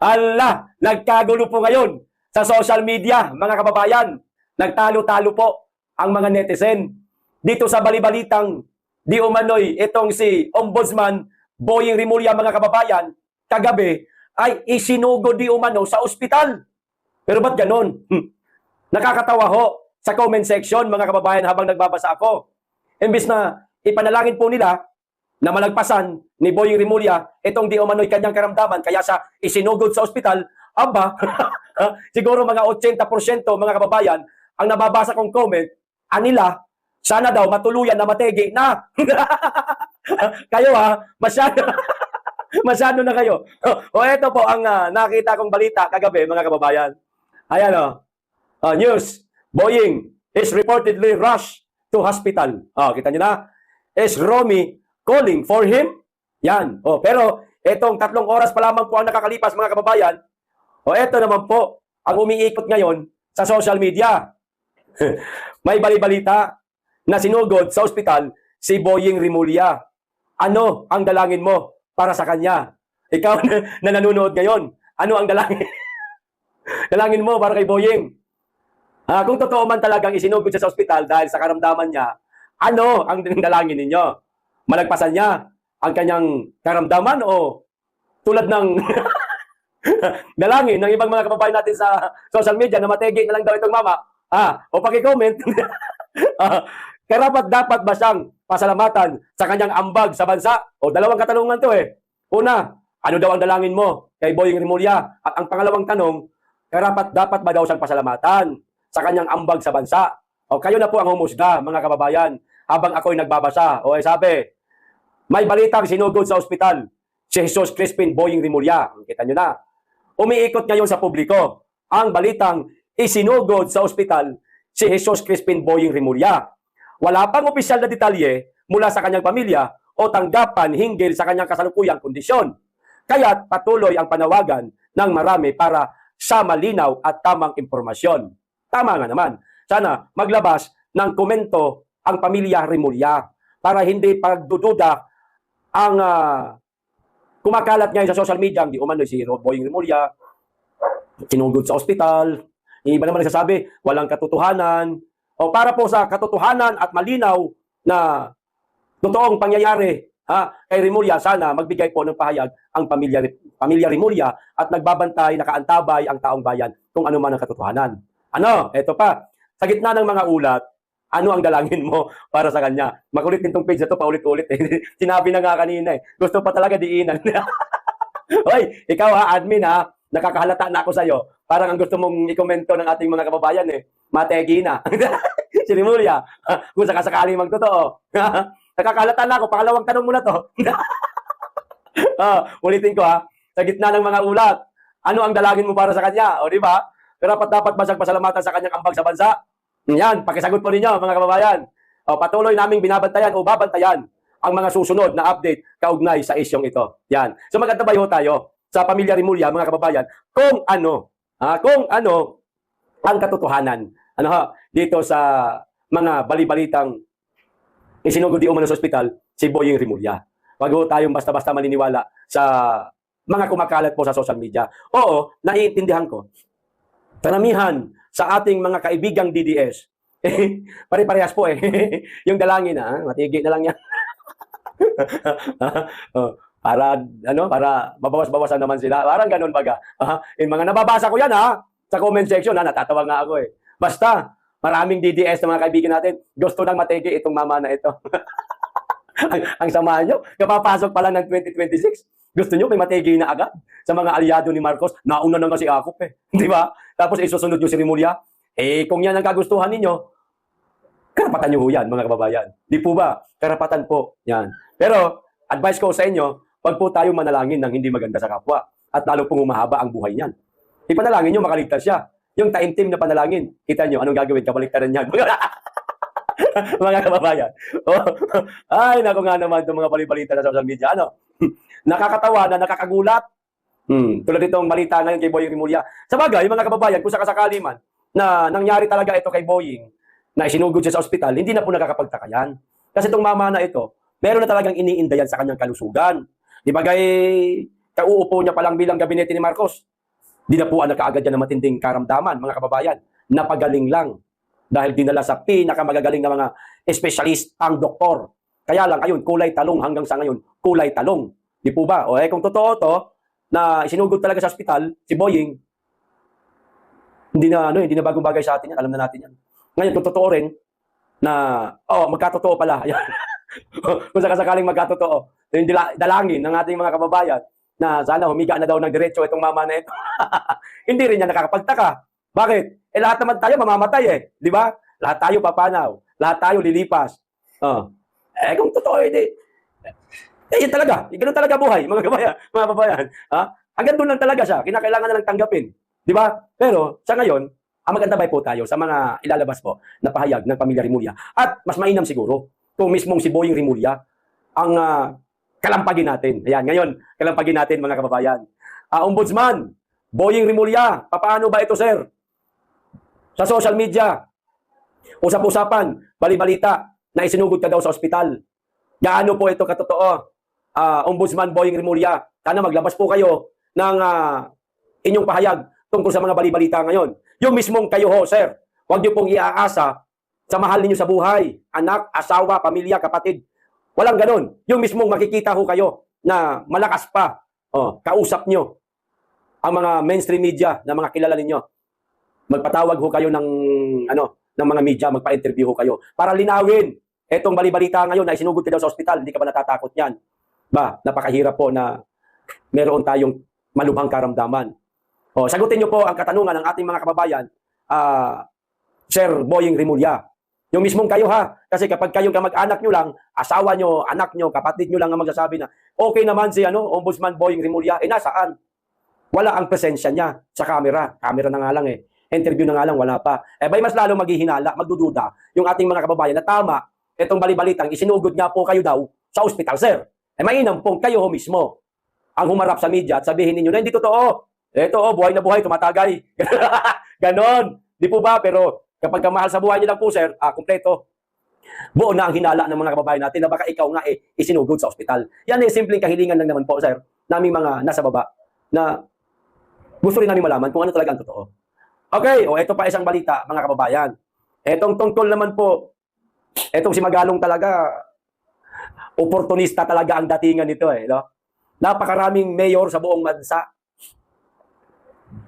Ala, nagkagulo po ngayon sa social media, mga kababayan. Nagtalo-talo po ang mga netizen. Dito sa balibalitang di umano'y itong si Ombudsman Boying Rimulya, mga kababayan, kagabi ay isinugo di umano sa ospital. Pero ba't ganon? Nakakatawa ho sa comment section, mga kababayan, habang nagbabasa ako. Imbis na ipanalangin po nila na malagpasan ni Boying Rimulya itong di umano'y kanyang karamdaman kaya sa isinugod sa ospital, aba, siguro mga 80% mga kababayan, ang nababasa kong comment, anila, sana daw matuluyan na mategi na. Kayo masyado, masyado na kayo. Ito po ang nakita kong balita kagabi, mga kababayan. Ayan news, Boying is reportedly rushed to hospital. Kita nyo na? Is Romy calling for him? Yan. Pero itong 3 oras pa lamang po ang nakakalipas, mga kababayan. Ito naman po ang umiikot ngayon sa social media. May balibalita na sinugod sa ospital si Boying Rimulya. Ano ang dalangin mo para sa kanya? Ikaw na nanonood ngayon, ano ang dalangin? Dalangin mo para kay Boying. Kung totoo man talagang isinugod siya sa ospital dahil sa karamdaman niya, ano ang dalangin ninyo? Malagpasan niya ang kanyang karamdaman o tulad ng dalangin ng ibang mga kababayan natin sa social media na mategi na lang daw itong mama? O paki-comment. Karapat dapat ba siyang pasalamatan sa kanyang ambag sa bansa? Dalawang katanungan to Una, ano daw ang dalangin mo kay Boying Rimulya? At ang pangalawang tanong, karapat dapat ba daw siyang pasalamatan sa kanyang ambag sa bansa? Kayo na po ang humusga, mga kababayan, habang ako'y nagbabasa. Sabi, may balitang sinugod sa ospital si Jesus Crispin Boying Rimulya. Kita nyo na. Umiikot ngayon sa publiko ang balitang isinugod sa ospital si Jesus Crispin Boying Rimulya. Wala pang opisyal na detalye mula sa kanyang pamilya o tanggapan hinggil sa kanyang kasalukuyang kondisyon. Kaya't patuloy ang panawagan ng marami para sa malinaw at tamang impormasyon. Tama nga naman. Sana maglabas ng komento ang pamilya Rimulya para hindi pagdududa ang kumakalat ngayon sa social media. Hindi umano si Boying Rimulya sinugod sa ospital. Iba naman nagsasabi, walang katotohanan. Para po sa katotohanan at malinaw na totoong pangyayari kay Rimulya, sana magbigay po ng pahayag ang pamilya Rimulya at nagbabantay, nakaantabay ang taong bayan kung ano man ang katotohanan. Ito pa, sa gitna ng mga ulat, ano ang dalangin mo para sa kanya? Makulit nitong page na ito, paulit-ulit. Sinabi na nga kanina Gusto pa talaga diinan. Hoy, ikaw admin nakakahalata na ako sa'yo. Parang ang gusto mong ikomento ng ating mga kababayan mategi na. Si Rimulya, kung sakasakaling magtotoo. Nakakahalata na ako, pangalawang tanong mo na to. Ulitin ko sa gitna ng mga ulat, ano ang dalangin mo para sa kanya? Di ba? Dapat ba siyang pasalamatan sa kanyang ambag sa bansa? Yan, pakisagot po ninyo, mga kababayan. Patuloy naming binabantayan o babantayan ang mga susunod na update kaugnay sa isyong ito. Yan. So magkatabayo tayo sa pamilya Rimulya, mga kababayan, kung ano ang katotohanan dito sa mga balibalitang isinugod di umano sa ospital si Boying Rimulya. Wag ho tayong basta-basta maniniwala sa mga kumakalat po sa social media. Oo, naiintindihan ko. Karamihan sa ating mga kaibigang DDS, pare-parehas po yung dalangin matigi na lang yan. Para mabawas-bawasan naman sila. Parang ganun baga. Yung mga nababasa ko yan sa comment section natatawa nga ako Basta, maraming DDS na mga kaibigan natin, gusto nang matigi itong mama na ito. ang samahan nyo, kapapasok pa lang ng 2026, gusto nyo may matigi na agad sa mga aliado ni Marcos. Nauna nang kasi akop Di ba? Tapos isusunod nyo si Rimulya. Kung yan ang kagustuhan ninyo, karapatan nyo yan, mga kababayan. Di po ba? Karapatan po. Yan. Pero, advice ko sa inyo, wag po tayo manalangin ng hindi maganda sa kapwa. At lalo pong umahaba ang buhay niyan. Ipanalangin nyo, makaligtas siya. Yung taimtim na panalangin, kita nyo, anong gagawin? Kabaliktaran yan. Mga kababayan. Ay, naku nga naman itong mga balibalita sa social media. Nakakatawa na nakakagulat. Tulad itong balita ngayon kay Boying Rimulya. Sa bagay, mga kababayan, kung sakasakali man na nangyari talaga ito kay Boying, na isinugod siya sa ospital, hindi na po nakakapagtaka yan. Kasi itong mama na ito, meron na talagang iniindayan sa kanyang kalusugan. Di ba kauupo niya palang bilang gabinete ni Marcos? Dinapuan na kaagad yan ng matinding karamdaman, mga kababayan. Napagaling lang dahil dinala sa pinakamagagaling na mga espesyalist ang doktor. Kaya lang, ayun, kulay talong hanggang sa ngayon, kulay talong. Di po ba? O kung totoo to, na isinugod talaga sa ospital, si Boying, hindi na bagong bagay sa atin yan. Alam na natin yan. Ngayon, kung totoo rin, na, magkatotoo pala. Kung sakasakaling magkatotoo, yung dalangin ng ating mga kababayan, na sana humiga na daw ng diretso itong mama na ito. Hindi rin niya nakakapagtaka. Bakit? Lahat naman tayo mamamatay Di ba? Lahat tayo papanaw. Lahat tayo lilipas. Kung totoo, yun talaga. Ganun talaga buhay, mga kababayan. Hanggang doon lang talaga siya. Kinakailangan na lang tanggapin. Di ba? Pero, sa ngayon, ang magandabay po tayo sa mga ilalabas po na pahayag ng pamilya Rimulya. At mas mainam siguro kung mismong si Boying Rimulya ang kalampagin natin. Ayan, ngayon, kalampagin natin mga kababayan. Ombudsman, Boying Rimulya, paano ba ito, sir? Sa social media, usap-usapan, bali-balita, na isinugod ka daw sa ospital. Gaano po ito katotoo? Ombudsman Boying Rimulya, sana maglabas po kayo ng inyong pahayag tungkol sa mga bali-balita ngayon. Yung mismong kayo ho, sir, huwag niyo pong iaasa sa mahal ninyo sa buhay, anak, asawa, pamilya, kapatid. Walang ganun. Yung mismong makikita ho kayo na malakas pa, kausap nyo ang mga mainstream media na mga kilala ninyo. Magpatawag ho kayo ng mga media, magpa-interview ho kayo para linawin etong bali-balita ngayon na isinugod ka daw sa ospital, hindi ka ba natatakot yan? Napakahirap po na meron tayong malubhang karamdaman. Sagutin nyo po ang katanungan ng ating mga kababayan, Sir Boying Rimulya. Yung mismong kayo kasi kapag kayong kamag-anak nyo lang, asawa nyo, anak nyo, kapatid nyo lang ang magsasabi na, okay naman si Ombudsman Boying Rimulya, nasaan? Wala ang presensya niya sa camera. Camera na nga lang Interview na nga lang, wala pa. Mas lalo maghihinala, magdududa yung ating mga kababayan na tama, itong bali-balitang isinugod nga po kayo daw sa ospital, sir. Mainam pong kayo mismo ang humarap sa media at sabihin ninyo na hindi totoo. Ito, buhay na buhay, tumatagay. Ganon. Di po ba? Pero kapag kamahal sa buhay niyo lang po, sir, kumpleto. Buo na ang hinala ng mga kababayan natin na baka ikaw nga isinugod sa ospital. Yan simpleng kahilingan lang naman po, sir, naming mga nasa baba na gusto rin namin malaman kung ano talaga ang totoo. Okay, ito pa isang balita, mga kababayan. Etong tungkol naman po, etong si Magalong talaga, oportunista talaga ang datingan nito no? Napakaraming mayor sa buong bansa.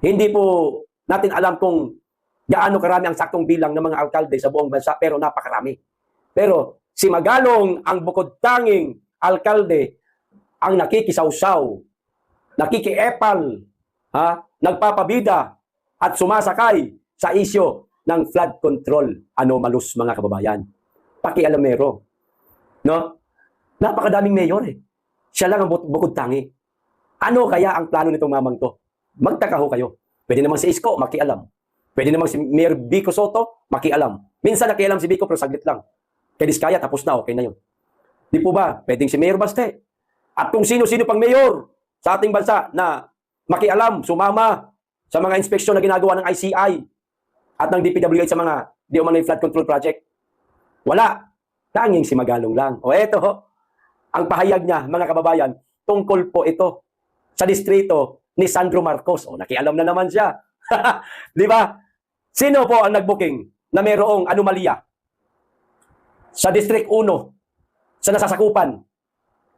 Hindi po natin alam kung gaano karami ang saktong bilang ng mga alkalde sa buong bansa, pero napakarami. Pero si Magalong ang bukod tanging alkalde ang nakikisawsaw, nakikiepal, nagpapabida at sumasakay sa isyo ng flood control anomalous, mga kababayan. Pakialamero. No? Napakadaming mayor Siya lang ang bukod tangi. Ano kaya ang plano nitong mamang to? Magtaka ho kayo. Pwede namang si Isko, makialam. Pwede namang si Mayor Vico Soto, makialam. Minsan nakialam si Vico pero saglit lang. Kay Diskaya, tapos na, okay na yun. Di po ba? Pwedeng si Mayor Baste. At kung sino-sino pang mayor sa ating bansa na makialam, sumama sa mga inspeksyon na ginagawa ng ICI at ng DPWH sa mga di umano'y flood control project. Wala. Tanging si Magalong lang. Eto ang pahayag niya, mga kababayan, tungkol po ito sa distrito ni Sandro Marcos. Nakialam na naman siya. Di ba? Sino po ang nag-booking na mayroong anomalya sa District 1 sa nasasakupan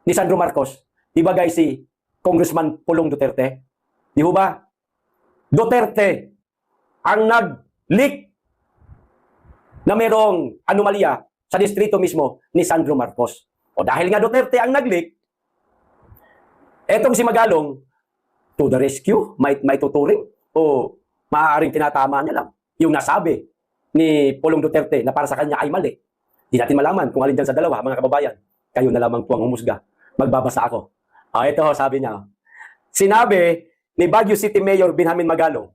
ni Sandro Marcos? Di ba guys, si Congressman Pulong Duterte? Di ba? Duterte ang nag-leak na mayroong anomalya sa distrito mismo ni Sandro Marcos. Dahil nga Duterte ang nag-leak, etong si Magalong, to the rescue, may tuturing o maaaring tinatama niya lang yung nasabi ni Pulong Duterte na para sa kanya ay mali. Di natin malaman kung alin dyan sa dalawa, mga kababayan. Kayo na lamang po ang humusga. Magbabasa ako. Ito sabi niya. Sinabi ni Baguio City Mayor Benjamin Magalong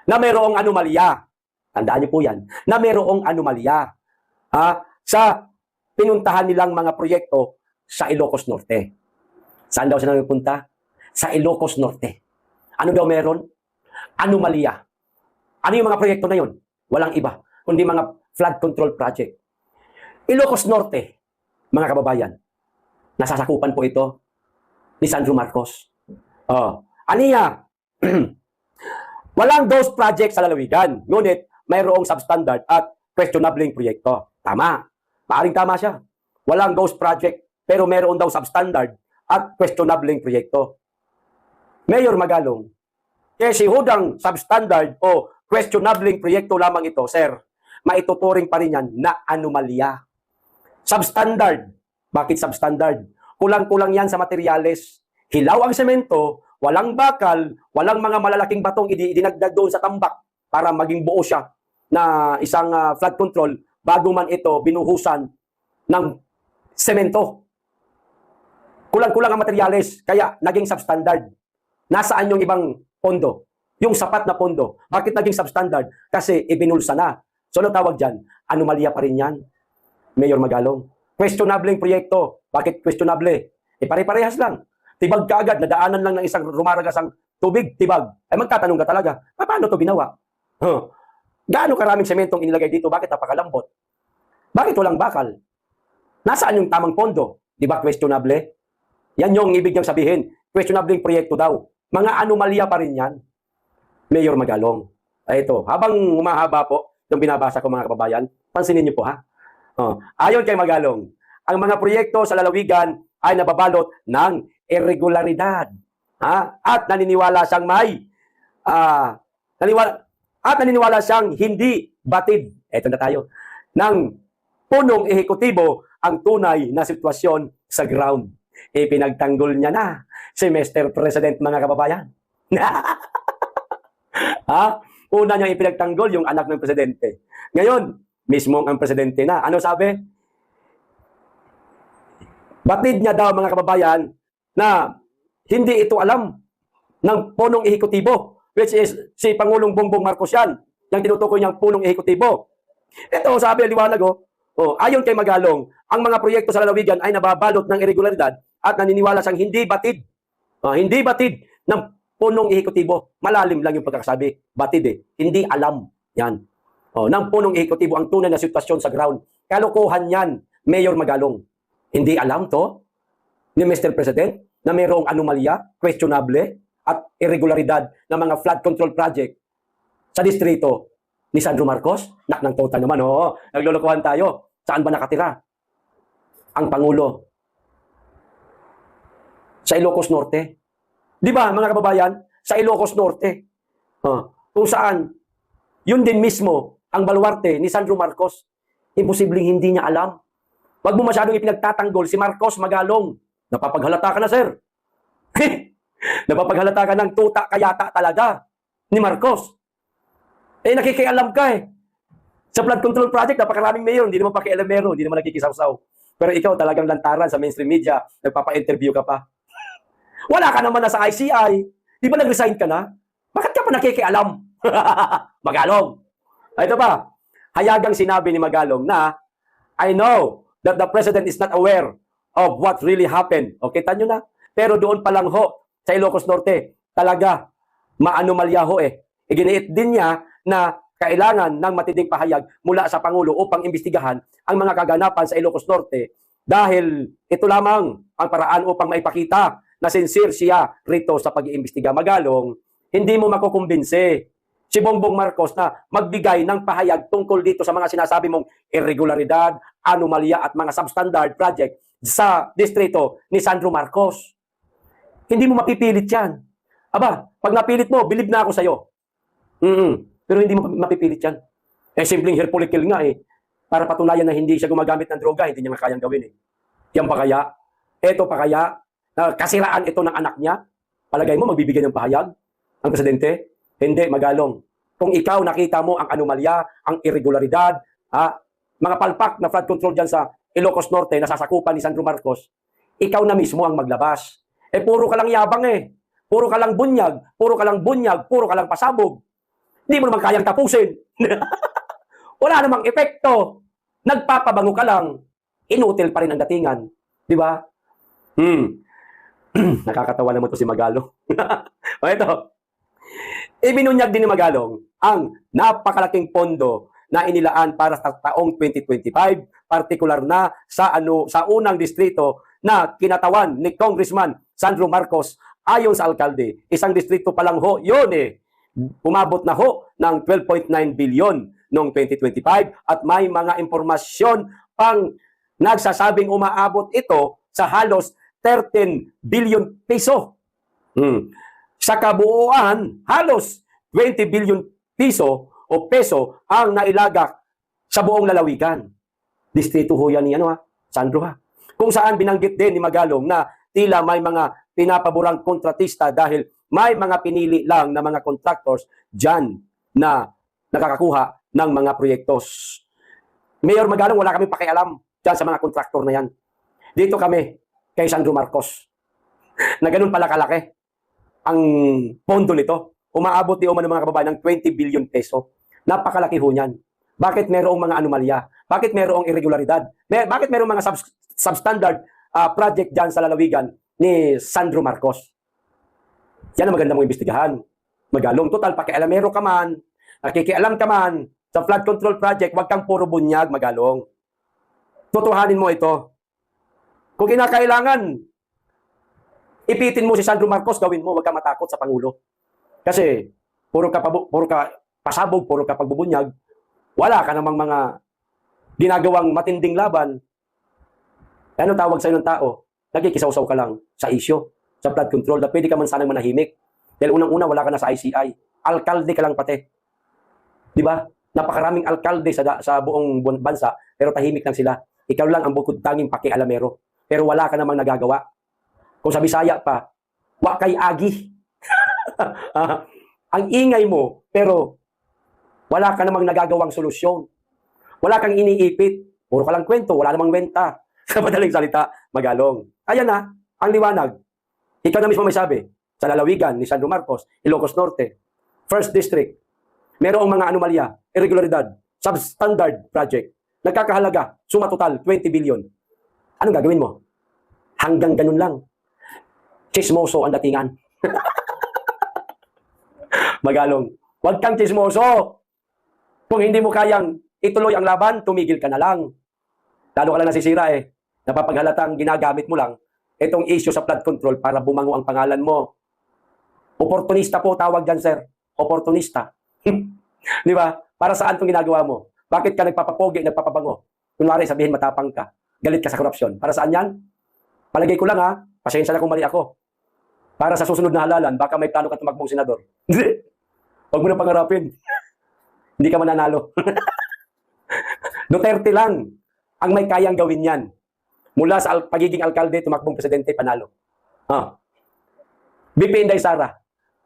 na mayroong anomalya. Tandaan niyo po yan. Na mayroong anomalya sa pinuntahan nilang mga proyekto sa Ilocos Norte. Saan daw sila nagpunta? Sa Ilocos Norte. Ano daw meron? Anomalya. Ano yung mga proyekto na yun? Walang iba, kundi mga flood control project. Ilocos Norte, mga kababayan, nasasakupan po ito ni Sandro Marcos. Aniya, Walang ghost project sa lalawigan. Ngunit, mayroong substandard at questionable proyekto. Tama. Maaring tama siya. Walang ghost project, pero mayroon daw substandard at questionable proyekto. Mayor Magalong, kasi hudang substandard o questionable proyekto lamang ito, sir, maituturing pa rin yan na anomalya. Substandard. Bakit substandard? Kulang-kulang yan sa materyales. Hilaw ang semento, walang bakal, walang mga malalaking batong idinagdag doon sa tambak para maging buo siya na isang flood control bago man ito binuhusan ng semento. Kulang-kulang ang materyales, kaya naging substandard. Nasaan yung ibang pondo? Yung sapat na pondo. Bakit naging substandard? Kasi ibinulsa na. So ano tawag dyan? Anomalya pa rin yan. Mayor Magalong. Questionable proyekto. Bakit questionable? Pare-parehas lang. Tibag ka agad, nadaanan lang ng isang rumaragasang tubig, tibag. Ay magtatanong ka talaga, paano to ginawa? Gaano karaming sementong inilagay dito? Bakit napakalambot? Bakit walang bakal? Nasaan yung tamang pondo? Di ba questionable? Yan yung ibig niyang sabihin. Questionable proyekto daw. Mga anomalya pa rin yan. Mayor Magalong. Ay ito, habang humahaba po, yung binabasa ko mga kababayan, pansinin niyo po ha. Ayon kay Magalong, ang mga proyekto sa lalawigan ay nababalot ng irregularidad. At naniniwala siyang naniniwala siyang hindi batid. Eto na tayo. Ng punong ehekutibo ang tunay na sitwasyon sa ground. Ipinagtanggol niya na si Mr. President, mga kababayan. Una niyang ipinagtanggol yung anak ng presidente. Ngayon, mismo ang presidente na. Ano sabi? Batid niya daw, mga kababayan, na hindi ito alam ng punong ehekutibo, which is si Pangulong Bongbong Marcos yan, yung tinutukoy niyang punong ehekutibo. Ito, sabi, liwanag ayon kay Magalong, ang mga proyekto sa lalawigan ay nababalot ng irregularidad at naniniwala siyang hindi batid. Hindi batid ng punong ehekutibo. Malalim lang yung pagkakasabi. Batid Hindi alam. Yan. Ng punong ehekutibo ang tunay na sitwasyon sa ground. Kalokohan yan, Mayor Magalong. Hindi alam to ni Mr. President na mayroong anomalya, questionable, at irregularidad ng mga flood control project sa distrito ni Sandro Marcos. Nak ng tota naman, naglulukuhan tayo. Saan ba nakatira? Ang Pangulo. Sa Ilocos Norte. Di ba, mga kababayan? Sa Ilocos Norte. Kung saan, yun din mismo ang baluarte ni Sandro Marcos. Imposibleng hindi niya alam. Wag mo masyadong ipinagtatanggol si Marcos Magalong. Napapaghalata ka na, sir. Napapaghalata ka ng tuta kayata talaga ni Marcos. Nakikialam ka Sa flood control project, napakaraming mayor, hindi naman pakialamero, hindi naman nakikisaw-saw. Pero ikaw talagang lantaran sa mainstream media, nagpapa-interview ka pa. Wala ka naman na sa ICI. Di ba nag-resign ka na? Bakit ka pa nakikialam? Magalong. Ito pa, hayagang sinabi ni Magalong na, I know that the President is not aware of what really happened. Okay, tanyo na. Pero doon pa lang sa Ilocos Norte, talaga, maanomalya Iginiit din niya na kailangan ng matinding pahayag mula sa Pangulo upang imbestigahan ang mga kaganapan sa Ilocos Norte dahil ito lamang ang paraan upang maipakita na sincere siya rito sa pag-iimbestiga. Magalong, hindi mo makukumbinsi si Bongbong Marcos na magbigay ng pahayag tungkol dito sa mga sinasabi mong irregularidad, anomalya at mga substandard project sa distrito ni Sandro Marcos. Hindi mo mapipilit yan. Aba, pag napilit mo, bilib na ako sa'yo. Pero hindi mo mapipilit yan. Simpleng hair follicle nga para patunayan na hindi siya gumagamit ng droga, hindi niya nga kayang gawin Yan pa kaya? Ito pa kaya? Kasiraan ito ng anak niya? Palagay mo, magbibigay ng pahayag ang presidente? Hindi, Magalong. Kung ikaw nakita mo ang anomalya, ang irregularidad, mga palpak na flood control dyan sa Ilocos Norte, nasasakupan ni Sandro Marcos, ikaw na mismo ang maglabas. Puro ka lang yabang Puro ka lang bunyag, puro ka lang pasabog. Hindi mo naman kayang tapusin. Wala namang epekto. Nagpapabango ka lang. Inutil pa rin ang datingan. Di ba? Nakakatawa naman to si Magalong. Ito. Ibinunyag din ni Magalong ang napakalaking pondo na inilaan para sa taong 2025, partikular na sa unang distrito na kinatawan ni Congressman Sandro Marcos ayon sa alkalde. Isang distrito pa lang yun umabot na ho ng 12.9 billion noong 2025 at may mga impormasyon pang nagsasabing umaabot ito sa halos 13 billion peso. Sa kabuuan, halos 20 billion peso ang nailagak sa buong lalawigan. Distrito ho yan ni Sandro ha. Kung saan binanggit din ni Magalong na tila may mga pinapaborang kontratista dahil may mga pinili lang na mga contractors dyan na nakakakuha ng mga proyektos. Mayor Magalong, wala kami pakialam dyan sa mga kontraktor na yan. Dito kami kay Sandro Marcos na ganun pala kalaki ang pondo nito. Umaabot di umano mga kababayan ng 20 billion peso. Napakalaki ho niyan. Bakit mayroong mga anomalya? Bakit mayroong irregularidad? Bakit mayroong mga substandard project dyan sa lalawigan ni Sandro Marcos? Yan ang maganda mong imbestigahan. Magalong, total, pakialamero ka man, nakikialam ka man sa flood control project, wag kang puro bunyag, Magalong. Tutuhanin mo ito. Kung kinakailangan, ipitin mo si Sandro Marcos, gawin mo, wag kang matakot sa Pangulo. Kasi, puro ka pasabog, puro ka pagbubunyag, wala ka namang mga ginagawang matinding laban. Ano tawag sa'yo ng tao? Nagkikisaw-saw ka lang sa isyo, sa flood control, na pwede ka man sanang manahimik. Dahil unang-una, wala ka na sa ICI. Alkalde ka lang pati. Di ba? Napakaraming alkalde sa buong bansa, pero tahimik lang sila. Ikaw lang ang bukod tanging pakialamero. Pero wala ka namang nagagawa. Kung sa Bisaya pa, wa kay agi. Ang ingay mo, pero wala ka namang nagagawang solusyon. Wala kang iniipit. Puro ka lang kwento, wala namang wenta. Sa madaling salita, Magalong. Ayan na, ang liwanag. Ikaw na mismo may sabi, sa lalawigan ni Sandro Marcos, Ilocos Norte, First District, merong mga anomalya, irregularidad, substandard project, nagkakahalaga, suma total, 20 billion. Anong gagawin mo? Hanggang ganun lang. Chismoso ang datingan. Magalong, huwag kang chismoso. Kung hindi mo kayang ituloy ang laban, tumigil ka na lang. Lalo ka lang nasisira eh. Napapaghalatang ginagamit mo lang itong issue sa flood control para bumango ang pangalan mo. Oportunista po tawag dyan, sir. Oportunista. Di ba? Para saan itong ginagawa mo? Bakit ka nagpapapogi, nagpapabango? Kunwari, sabihin matapang ka. Galit ka sa korupsyon. Para saan yan? Palagay ko lang ha. Pasensya na kung mali ako. Para sa susunod na halalan, baka may plano ka tumakbong senador. Hindi. Huwag mo na pangarapin. Hindi ka mananalo. Duterte lang ang may kayang gawin yan. Mula sa pagiging alkalde, tumakbong presidente, panalo. BP Inday Sara,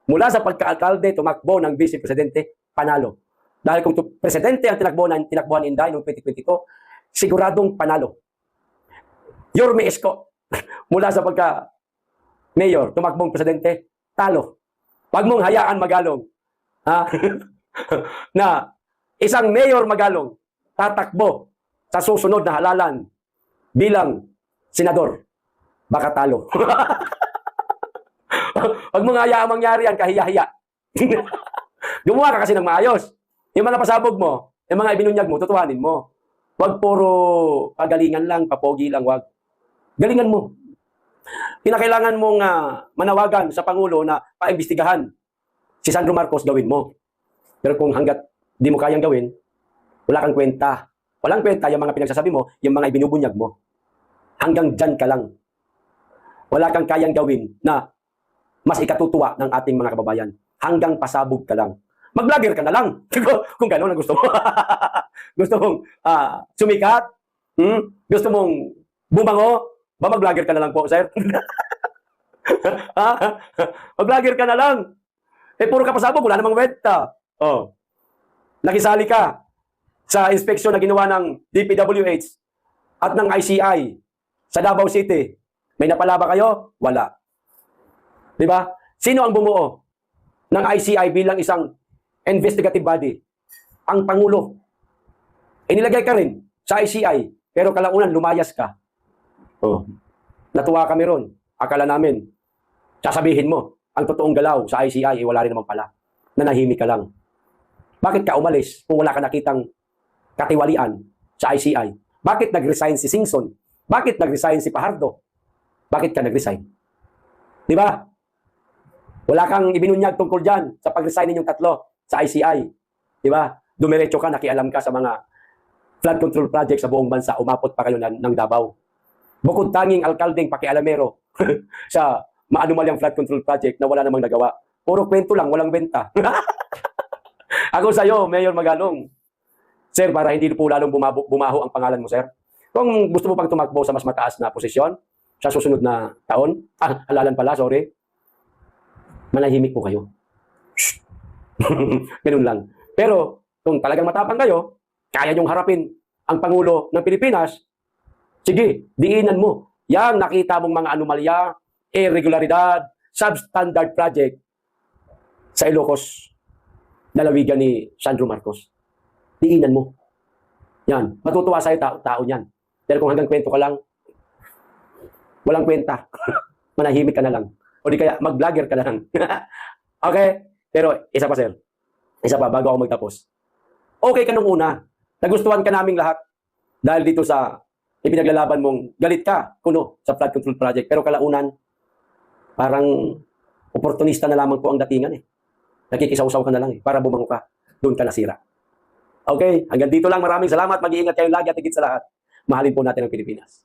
mula sa pagka-alkalde, tumakbo ng vice-presidente, panalo. Dahil kung presidente ang tinakbuhan ni Inday noong 2022, siguradong panalo. Yorme Isko, mula sa pagka-mayor, tumakbong presidente, talo. Huwag mong hayaan, Magalong, na isang mayor, Magalong, tatakbo sa susunod na halalan bilang senador, baka talo. Huwag mo nga hayaang mangyari yan, kahiya-hiya. Gumawa ka kasi ng maayos. Yung mga pasabog mo, yung mga ibinunyag mo, tutuhanin mo. Huwag puro pagalingan lang, papogi lang, wag. Galingan mo. Kinakailangan mong manawagan sa Pangulo na paimbestigahan si Sandro Marcos, gawin mo. Pero kung hanggat di mo kayang gawin, wala kang kwenta. Walang kwenta yung mga pinagsasabi mo, yung mga ibinubunyag mo. Hanggang dyan ka lang. Wala kang kayang gawin na mas ikatutuwa ng ating mga kababayan. Hanggang pasabog ka lang. Mag-vlogger ka na lang. Kung gano'n ang gusto mo. Gusto mong sumikat? Gusto mong bumango? Mag-vlogger ka na lang po, sir. Mag-vlogger ka na lang. Eh, puro ka pasabog. Wala namang wenta. Nakisali ka sa inspeksyon na ginawa ng DPWH at ng ICI sa Davao City. May napala ba kayo? Wala. Diba? Sino ang bumuo ng ICI bilang isang investigative body? Ang Pangulo. Inilagay ka rin sa ICI, pero kalaunan lumayas ka. Natuwa kami ron. Akala namin, sasabihin mo, ang totoong galaw sa ICI, wala rin naman pala. Nanahimik ka lang. Bakit ka umalis kung wala ka nakitang katiwalian sa ICI? Bakit nag-resign si Singson? Bakit nag-resign si Pahardo? Bakit ka nag-resign? Di ba? Wala kang ibinunyag tungkol dyan sa pag-resign ninyong tatlo sa ICI. Di ba? Dumiretso ka, nakialam ka sa mga flood control project sa buong bansa, umapot pa kayo ng Davao. Bukod tanging alkaldeng pakialamero sa maanumalyang flood control project na wala namang nagawa. Puro kwento lang, walang benta. Ako sa'yo, Mayor Magalong. Sir, para hindi po lalong bumaho ang pangalan mo, sir. Kung gusto mo pang tumakbo sa mas mataas na posisyon sa susunod na taon, halalan pala, sorry, manahimik po kayo. Ganun lang. Pero, kung talagang matapang kayo, kaya nyong harapin ang Pangulo ng Pilipinas, sige, diinan mo. Yang nakita mong mga anomalya, irregularidad, substandard project sa Ilocos, lalawigan ni Sandro Marcos. Diinan mo. Yan. Matutuwa sa'yo tao yan. Pero kung hanggang kwento ka lang, walang kwenta. Manahimik ka na lang. O di kaya mag-vlogger ka na lang. Okay? Pero isa pa, sir. Isa pa, bago ako magtapos. Okay ka nung una. Nagustuhan ka naming lahat. Dahil dito sa ipinaglalaban mong galit ka, kuno, sa flood control project. Pero kalaunan, parang oportunista na lamang po ang datingan eh. Nakikisaw-saw ka na lang eh, para bumango ka. Doon ka nasira. Okay? Hanggang dito lang. Maraming salamat. Mag-iingat kayo lagi at higit sa lahat. Mahalin po natin ang Pilipinas.